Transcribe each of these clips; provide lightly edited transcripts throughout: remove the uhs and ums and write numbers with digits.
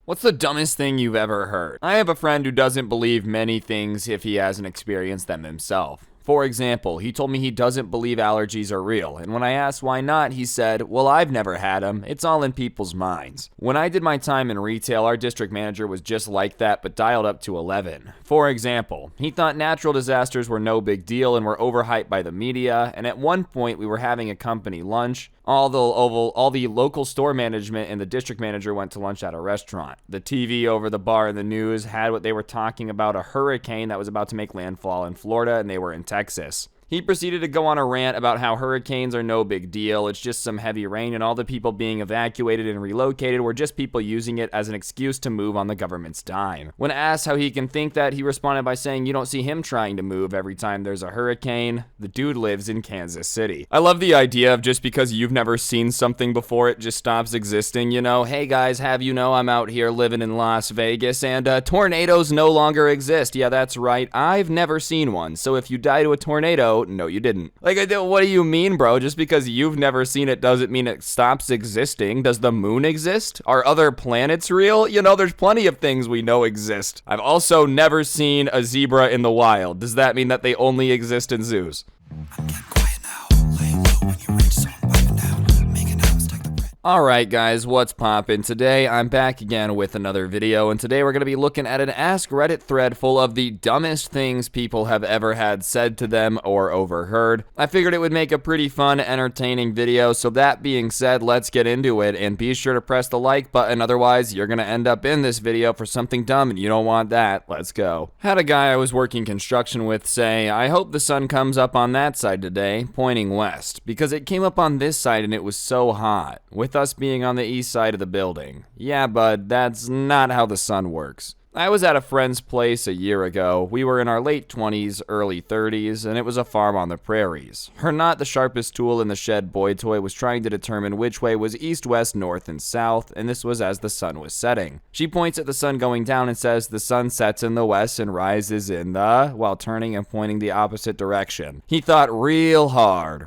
What's the dumbest thing you've ever heard? I have a friend who doesn't believe many things if he hasn't experienced them himself. For example, he told me he doesn't believe allergies are real, and when I asked why not, he said, well, I've never had them, it's all in people's minds. When I did my time in retail, our district manager was just like that, but dialed up to 11. For example, he thought natural disasters were no big deal and were overhyped by the media, and at one point we were having a company lunch. All the local store management and the district manager went to lunch at a restaurant. The TV over the bar in the news had what they were talking about, a hurricane that was about to make landfall in Florida, and they were in Texas. He proceeded to go on a rant about how hurricanes are no big deal, it's just some heavy rain, and all the people being evacuated and relocated were just people using it as an excuse to move on the government's dime. When asked how he can think that, he responded by saying you don't see him trying to move every time there's a hurricane. The dude lives in Kansas City. I love the idea of just because you've never seen something before, it just stops existing, you know? Hey guys, have you know I'm out here living in Las Vegas, and tornadoes no longer exist. Yeah, that's right, I've never seen one, so if you die to a tornado, no, you didn't. Like, what do you mean, bro? Just because you've never seen it doesn't mean it stops existing. Does the moon exist? Are other planets real? You know, there's plenty of things we know exist. I've also never seen a zebra in the wild. Does that mean that they only exist in zoos? I'm getting quiet now. Lay low when you reach some piping down. Making out, stack the bread. Alright guys, what's poppin'? Today I'm back again with another video, and today we're going to be looking at an Ask Reddit thread full of the dumbest things people have ever had said to them or overheard. I figured it would make a pretty fun, entertaining video, so that being said, let's get into it, and be sure to press the like button, otherwise you're going to end up in this video for something dumb and you don't want that. Let's go. Had a guy I was working construction with say, I hope the sun comes up on that side today, pointing west, because it came up on this side and it was so hot, with us being on the east side of the building. Yeah, bud, that's not how the sun works. I was at a friend's place a year ago. We were in our late 20s, early 30s, and it was a farm on the prairies. Her not the sharpest tool in the shed boy toy was trying to determine which way was east, west, north, and south, and this was as the sun was setting. She points at the sun going down and says the sun sets in the west and rises in the, while turning and pointing the opposite direction. He thought real hard,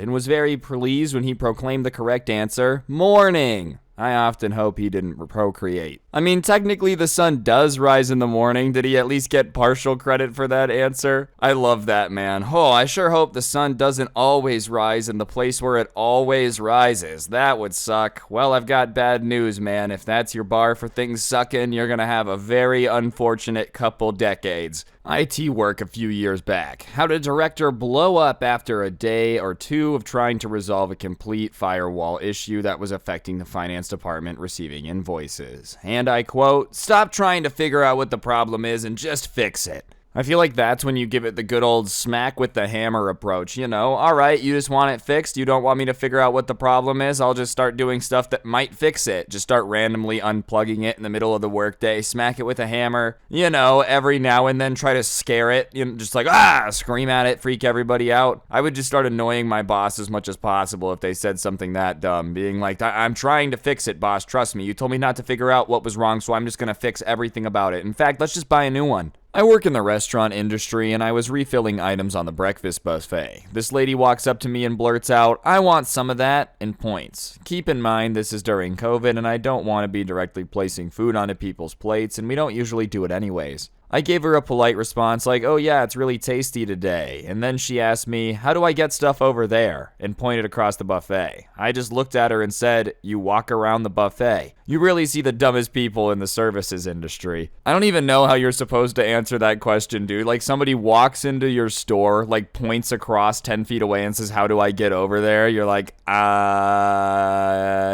and was very pleased when he proclaimed the correct answer, morning. I often hope he didn't procreate. I mean, technically the sun does rise in the morning. Did he at least get partial credit for that answer? I love that, man. Oh, I sure hope the sun doesn't always rise in the place where it always rises. That would suck. Well, I've got bad news, man. If that's your bar for things sucking, you're gonna have a very unfortunate couple decades. IT work a few years back. How did a director blow up after a day or two of trying to resolve a complete firewall issue that was affecting the finance department receiving invoices? And I quote, "Stop trying to figure out what the problem is and just fix it." I feel like that's when you give it the good old smack with the hammer approach, you know? Alright, you just want it fixed, you don't want me to figure out what the problem is, I'll just start doing stuff that might fix it. Just start randomly unplugging it in the middle of the workday, smack it with a hammer, you know, every now and then try to scare it, you know, just like, scream at it, freak everybody out. I would just start annoying my boss as much as possible if they said something that dumb, being like, I'm trying to fix it, boss, trust me, you told me not to figure out what was wrong, so I'm just gonna fix everything about it. In fact, let's just buy a new one. I work in the restaurant industry and I was refilling items on the breakfast buffet. This lady walks up to me and blurts out, "I want some of that," and points. Keep in mind this is during COVID and I don't want to be directly placing food onto people's plates, and we don't usually do it anyways. I gave her a polite response like, "Oh yeah, it's really tasty today." And then she asked me, "How do I get stuff over there?" and pointed across the buffet. I just looked at her and said, "You walk around the buffet." You really see the dumbest people in the services industry. I don't even know how you're supposed to answer that question, dude. Like, somebody walks into your store, like points across 10 feet away and says, "How do I get over there?" You're like,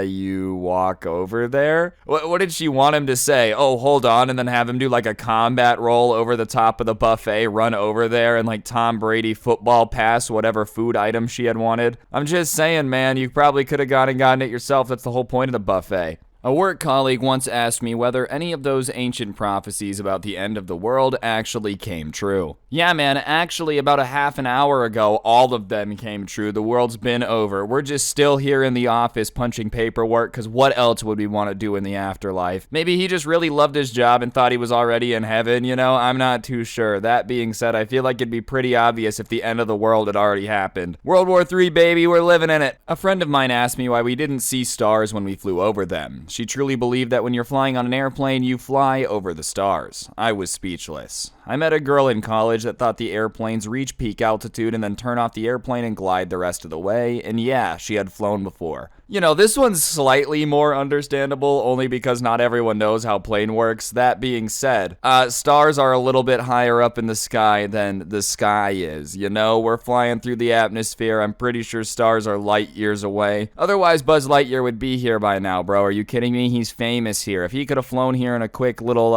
you walk over there? What did she want him to say? Oh, hold on, and then have him do like a combat roll over the top of the buffet, run over there, and like Tom Brady football pass whatever food item she had wanted? I'm just saying, man, you probably could have gone and gotten it yourself. That's the whole point of the buffet. A work colleague once asked me whether any of those ancient prophecies about the end of the world actually came true. Yeah, man, actually about a half an hour ago, all of them came true. The world's been over. We're just still here in the office punching paperwork, because what else would we want to do in the afterlife? Maybe he just really loved his job and thought he was already in heaven, you know? I'm not too sure. That being said, I feel like it'd be pretty obvious if the end of the world had already happened. World War III, baby, we're living in it. A friend of mine asked me why we didn't see stars when we flew over them. She truly believed that when you're flying on an airplane, you fly over the stars. I was speechless. I met a girl in college that thought the airplanes reach peak altitude and then turn off the airplane and glide the rest of the way, and yeah, she had flown before. You know, this one's slightly more understandable, only because not everyone knows how plane works. That being said, stars are a little bit higher up in the sky than the sky is. You know, we're flying through the atmosphere. I'm pretty sure stars are light years away. Otherwise, Buzz Lightyear would be here by now, bro. Are you kidding me? He's famous here. If he could have flown here in a quick little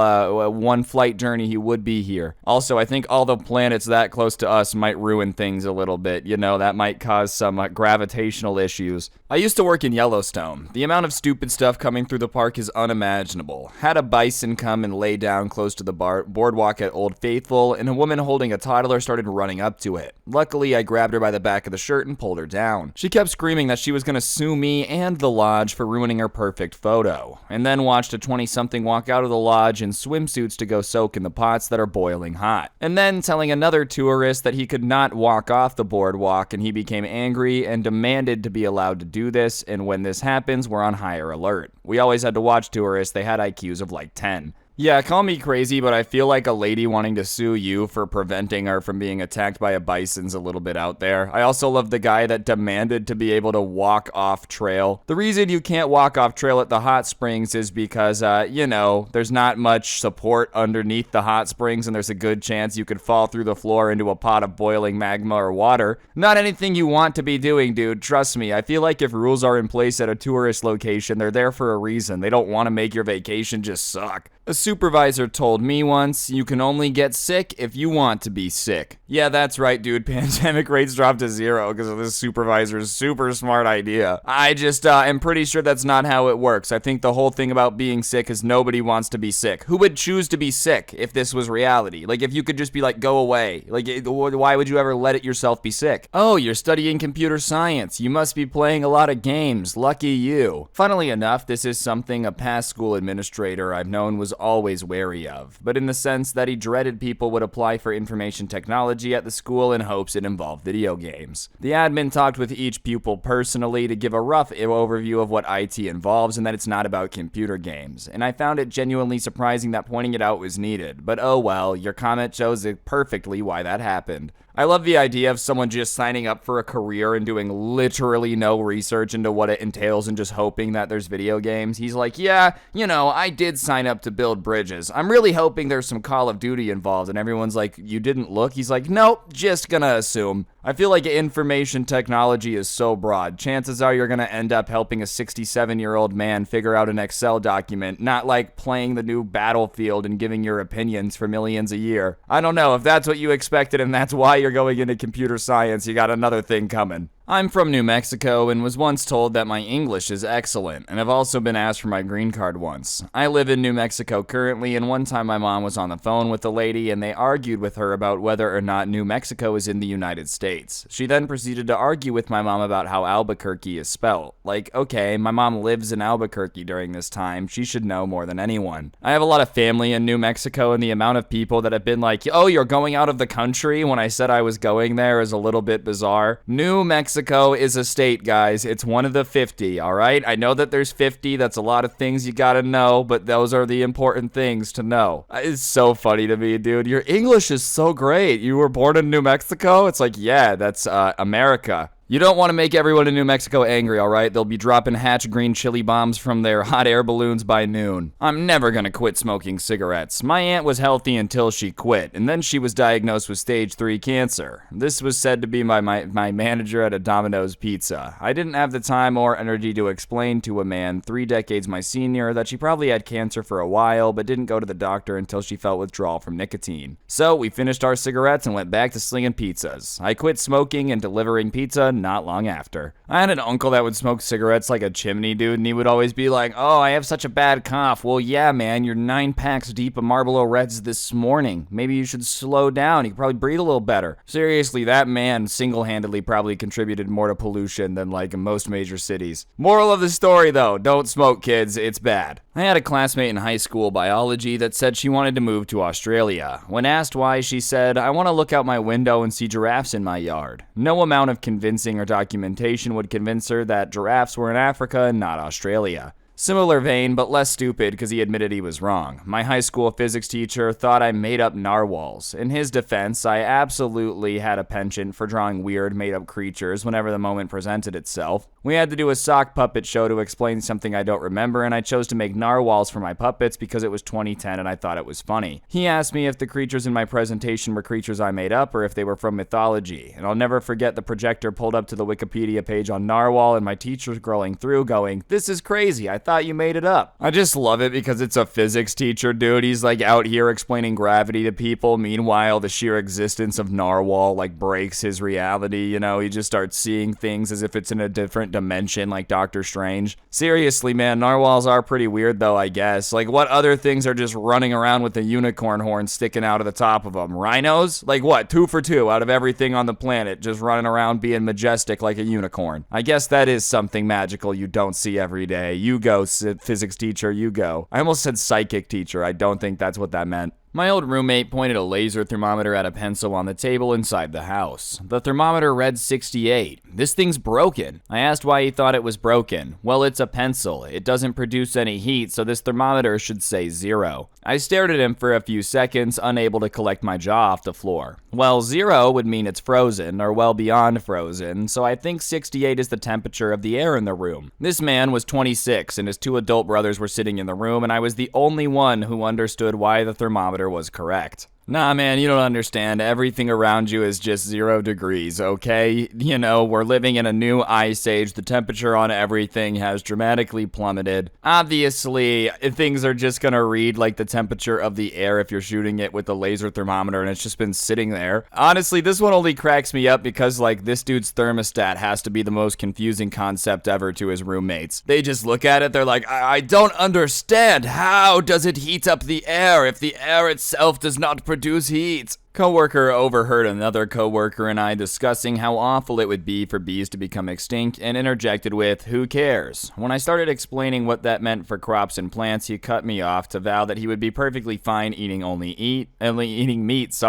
one-flight journey, he would be here. Also, I think all the planets that close to us might ruin things a little bit. You know, that might cause some gravitational issues. I used to work in Yellowstone. The amount of stupid stuff coming through the park is unimaginable. Had a bison come and lay down close to the boardwalk at Old Faithful, and a woman holding a toddler started running up to it. Luckily, I grabbed her by the back of the shirt and pulled her down. She kept screaming that she was going to sue me and the lodge for ruining her perfect photo, and then watched a 20-something walk out of the lodge in swimsuits to go soak in the pots that are boiling hot, and then telling another tourist that he could not walk off the boardwalk, and he became angry and demanded to be allowed to do this, and when this happens, we're on higher alert. We always had to watch tourists. They had IQs of like 10. Yeah, call me crazy, but I feel like a lady wanting to sue you for preventing her from being attacked by a bison's a little bit out there. I also love the guy that demanded to be able to walk off trail. The reason you can't walk off trail at the hot springs is because, you know, there's not much support underneath the hot springs, and there's a good chance you could fall through the floor into a pot of boiling magma or water. Not anything you want to be doing, dude. Trust me. I feel like if rules are in place at a tourist location, they're there for a reason. They don't want to make your vacation just suck. A supervisor told me once, you can only get sick if you want to be sick. Yeah, that's right, dude. Pandemic rates dropped to 0 because of this supervisor's super smart idea. I just am pretty sure that's not how it works. I think the whole thing about being sick is nobody wants to be sick. Who would choose to be sick if this was reality? Like, if you could just be like, go away. Like, why would you ever let it yourself be sick? Oh, you're studying computer science. You must be playing a lot of games. Lucky you. Funnily enough, this is something a past school administrator I've known was always wary of, but in the sense that he dreaded people would apply for information technology at the school in hopes it involved video games. The admin talked with each pupil personally to give a rough overview of what IT involves and that it's not about computer games, and I found it genuinely surprising that pointing it out was needed, but oh well, your comment shows it perfectly why that happened. I love the idea of someone just signing up for a career and doing literally no research into what it entails and just hoping that there's video games. He's like, yeah, you know, I did sign up to build bridges. I'm really hoping there's some Call of Duty involved. And everyone's like, you didn't look? He's like, nope, just gonna assume. I feel like information technology is so broad. Chances are you're gonna end up helping a 67-year-old man figure out an Excel document, not like playing the new Battlefield and giving your opinions for millions a year. I don't know, if that's what you expected and that's why you're going into computer science, you got another thing coming. I'm from New Mexico and was once told that my English is excellent, and I've also been asked for my green card once. I live in New Mexico currently, and one time my mom was on the phone with a lady and they argued with her about whether or not New Mexico is in the United States. She then proceeded to argue with my mom about how Albuquerque is spelled. Like, okay, my mom lives in Albuquerque during this time, she should know more than anyone. I have a lot of family in New Mexico, and the amount of people that have been like, oh, you're going out of the country when I said I was going there is a little bit bizarre. New Mexico is a state, guys. It's one of the 50, all right? I know that there's 50. That's a lot of things you gotta know, but those are the important things to know. It's so funny to me, dude. Your English is so great. You were born in New Mexico? It's like, yeah, that's America. You don't want to make everyone in New Mexico angry, alright? They'll be dropping Hatch green chili bombs from their hot air balloons by noon. I'm never gonna quit smoking cigarettes. My aunt was healthy until she quit, and then she was diagnosed with stage 3 cancer. This was said to be my manager at a Domino's Pizza. I didn't have the time or energy to explain to a man 3 decades my senior that she probably had cancer for a while, but didn't go to the doctor until she felt withdrawal from nicotine. So we finished our cigarettes and went back to slinging pizzas. I quit smoking and delivering pizza not long after. I had an uncle that would smoke cigarettes like a chimney, dude, and he would always be like, oh, I have such a bad cough. Well, yeah, man, you're 9 packs deep of Marlboro Reds this morning. Maybe you should slow down. You could probably breathe a little better. Seriously, that man single-handedly probably contributed more to pollution than like most major cities. Moral of the story, though, don't smoke, kids. It's bad. I had a classmate in high school biology that said she wanted to move to Australia. When asked why, she said, I want to look out my window and see giraffes in my yard. No amount of convincing or documentation would convince her that giraffes were in Africa and not Australia. Similar vein, but less stupid because he admitted he was wrong. My high school physics teacher thought I made up narwhals. In his defense, I absolutely had a penchant for drawing weird, made-up creatures whenever the moment presented itself. We had to do a sock puppet show to explain something I don't remember, and I chose to make narwhals for my puppets because it was 2010 and I thought it was funny. He asked me if the creatures in my presentation were creatures I made up or if they were from mythology, and I'll never forget the projector pulled up to the Wikipedia page on narwhal and my teacher scrolling through going, "This is crazy, I thought you made it up." I just love it because it's a physics teacher, dude. He's like out here explaining gravity to people. Meanwhile, the sheer existence of narwhal like breaks his reality, you know? He just starts seeing things as if it's in a different dimension like Doctor Strange. Seriously, man, narwhals are pretty weird though, I guess. Like, what other things are just running around with a unicorn horn sticking out of the top of them? Rhinos? Like what, 2 for 2 out of everything on the planet, just running around being majestic like a unicorn. I guess that is something magical you don't see every day. You go, physics teacher, you go. I almost said psychic teacher. I don't think that's what that meant. My old roommate pointed a laser thermometer at a pencil on the table inside the house. The thermometer read 68. This thing's broken. I asked why he thought it was broken. Well, it's a pencil. It doesn't produce any heat, so this thermometer should say 0. I stared at him for a few seconds, unable to collect my jaw off the floor. Well, 0 would mean it's frozen, or well beyond frozen, so I think 68 is the temperature of the air in the room. This man was 26, and his 2 adult brothers were sitting in the room, and I was the only one who understood why the thermometer was correct. Nah, man, you don't understand. Everything around you is just 0 degrees, okay? You know, we're living in a new ice age. The temperature on everything has dramatically plummeted. Obviously, things are just gonna read like the temperature of the air if you're shooting it with a laser thermometer and it's just been sitting there. Honestly, this one only cracks me up because, like, this dude's thermostat has to be the most confusing concept ever to his roommates. They just look at it, they're like, I don't understand. How does it heat up the air if the air itself does not produce heat? Coworker overheard another coworker and I discussing how awful it would be for bees to become extinct and interjected with, "Who cares?" When I started explaining what that meant for crops and plants, he cut me off to vow that he would be perfectly fine eating meat.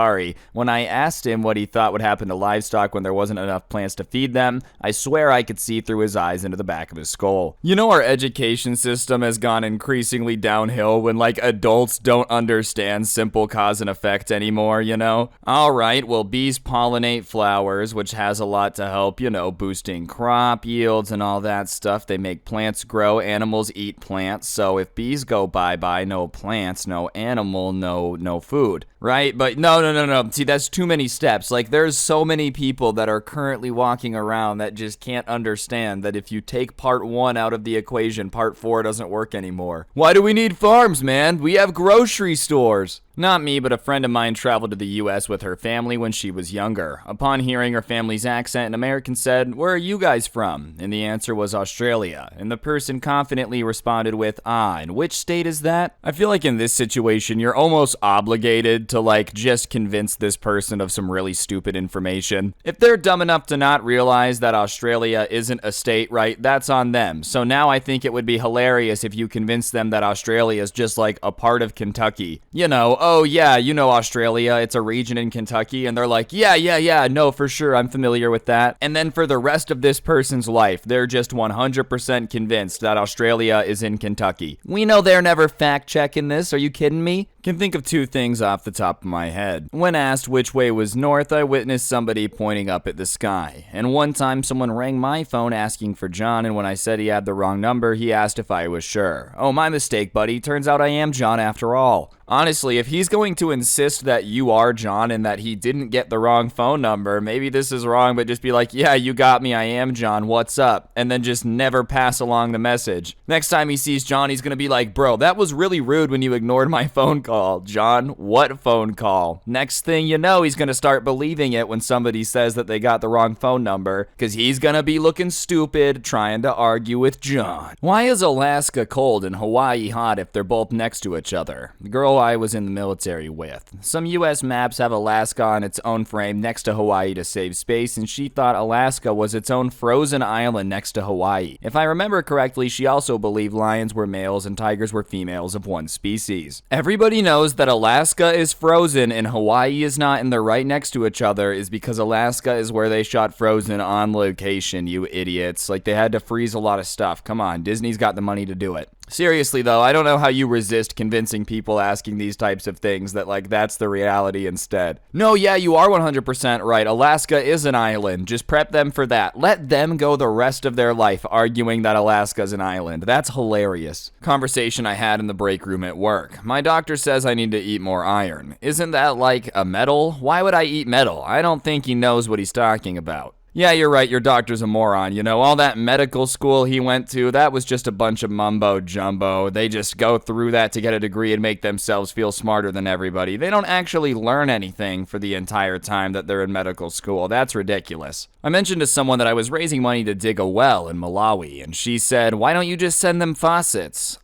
When I asked him what he thought would happen to livestock when there wasn't enough plants to feed them, I swear I could see through his eyes into the back of his skull. You know, our education system has gone increasingly downhill when, like, adults don't understand simple cause and effect anymore, you know? Alright, well, bees pollinate flowers, which has a lot to help, you know, boosting crop yields and all that stuff. They make plants grow, animals eat plants, so if bees go bye-bye, no plants, no animal, no food, right? But no. See, that's too many steps. Like, there's so many people that are currently walking around that just can't understand that if you take part 1 out of the equation, part 4 doesn't work anymore. Why do we need farms, man? We have grocery stores. Not me, but a friend of mine traveled to the US with her family when she was younger. Upon hearing her family's accent, an American said, "Where are you guys from?" And the answer was Australia. And the person confidently responded with, "Ah, and which state is that?" I feel like in this situation, you're almost obligated to, like, just convince this person of some really stupid information. If they're dumb enough to not realize that Australia isn't a state, right, that's on them. So now I think it would be hilarious if you convince them that Australia is just like a part of Kentucky. You know, "Oh yeah, you know Australia, it's a region in Kentucky," and they're like, yeah, no, for sure, I'm familiar with that. And then for the rest of this person's life, they're just 100% convinced that Australia is in Kentucky. We know they're never fact-checking this, are you kidding me? Can think of 2 things off the top of my head. When asked which way was north, I witnessed somebody pointing up at the sky. And one time someone rang my phone asking for John, and when I said he had the wrong number, he asked if I was sure. "Oh, my mistake, buddy. Turns out I am John after all." Honestly, if he's going to insist that you are John and that he didn't get the wrong phone number, maybe this is wrong, but just be like, "Yeah, you got me, I am John, what's up?" And then just never pass along the message. Next time he sees John, he's gonna be like, "Bro, that was really rude when you ignored my phone call." "John, what phone call?" Next thing you know, he's gonna start believing it when somebody says that they got the wrong phone number, because he's gonna be looking stupid trying to argue with John. Why is Alaska cold and Hawaii hot if they're both next to each other? The girl I was in the military with. Some US maps have Alaska on its own frame next to Hawaii to save space, and she thought Alaska was its own frozen island next to Hawaii. If I remember correctly, she also believed lions were males and tigers were females of one species. Everybody knows that Alaska is frozen and Hawaii is not, and they're right next to each other, is because Alaska is where they shot Frozen on location, you idiots. Like, they had to freeze a lot of stuff. Come on, Disney's got the money to do it. Seriously though, I don't know how you resist convincing people asking these types of things that like that's the reality instead. No, yeah, you are 100% right. Alaska is an island. Just prep them for that. Let them go the rest of their life arguing that Alaska's an island. That's hilarious. Conversation I had in the break room at work. My doctor says I need to eat more iron. Isn't that like a metal? Why would I eat metal? I don't think he knows what he's talking about. Yeah, you're right, your doctor's a moron. You know, all that medical school he went to, that was just a bunch of mumbo jumbo. They just go through that to get a degree and make themselves feel smarter than everybody. They don't actually learn anything for the entire time that they're in medical school. That's ridiculous. I mentioned to someone that I was raising money to dig a well in Malawi, and she said, why don't you just send them faucets?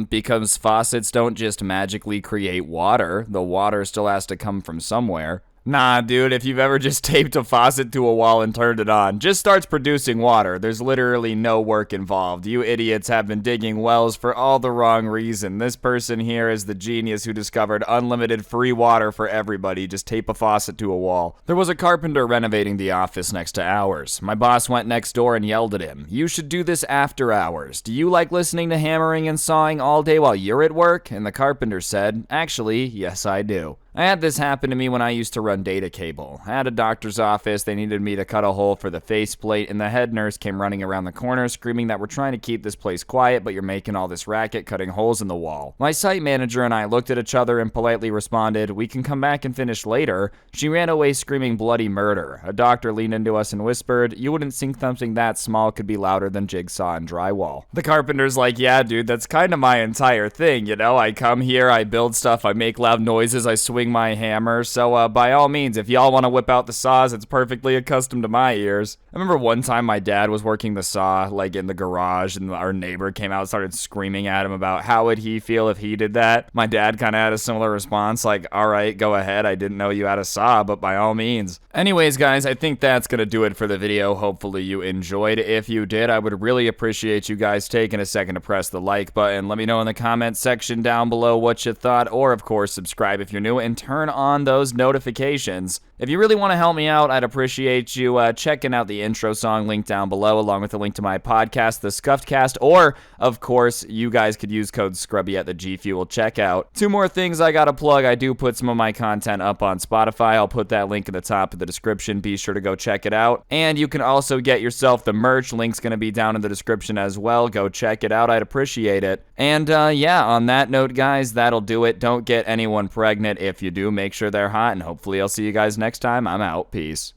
Because faucets don't just magically create water. The water still has to come from somewhere. Nah, dude, if you've ever just taped a faucet to a wall and turned it on, just starts producing water. There's literally no work involved. You idiots have been digging wells for all the wrong reason. This person here is the genius who discovered unlimited free water for everybody. Just tape a faucet to a wall. There was a carpenter renovating the office next to ours. My boss went next door and yelled at him, "You should do this after hours. Do you like listening to hammering and sawing all day while you're at work?" And the carpenter said, "Actually, yes, I do." I had this happen to me when I used to run data cable. I had a doctor's office, they needed me to cut a hole for the faceplate, and the head nurse came running around the corner screaming that we're trying to keep this place quiet, but you're making all this racket cutting holes in the wall. My site manager and I looked at each other and politely responded, "We can come back and finish later." She ran away screaming bloody murder. A doctor leaned into us and whispered, "You wouldn't think something that small could be louder than jigsaw and drywall." The carpenter's like, "Yeah, dude, that's kind of my entire thing, you know? I come here, I build stuff, I make loud noises, I swing my hammer, so by all means, if y'all want to whip out the saws, it's perfectly accustomed to my ears." I remember one time my dad was working the saw, like in the garage, and our neighbor came out and started screaming at him about how would he feel if he did that. My dad kind of had a similar response, like, "Alright, go ahead, I didn't know you had a saw, but by all means." Anyways, guys, I think that's gonna do it for the video. Hopefully you enjoyed. If you did, I would really appreciate you guys taking a second to press the like button. Let me know in the comments section down below what you thought, or of course, subscribe if you're new, and turn on those notifications. If you really want to help me out, I'd appreciate you checking out the intro song linked down below, along with a link to my podcast, The Scuffed Cast, or, of course, you guys could use code Scrubby at the G Fuel checkout. Two more things I gotta plug. I do put some of my content up on Spotify. I'll put that link at the top of the description. Be sure to go check it out. And you can also get yourself the merch. Link's gonna be down in the description as well. Go check it out. I'd appreciate it. And yeah, on that note, guys, that'll do it. Don't get anyone pregnant. If you do, make sure they're hot, and hopefully I'll see you guys next time. I'm out. Peace.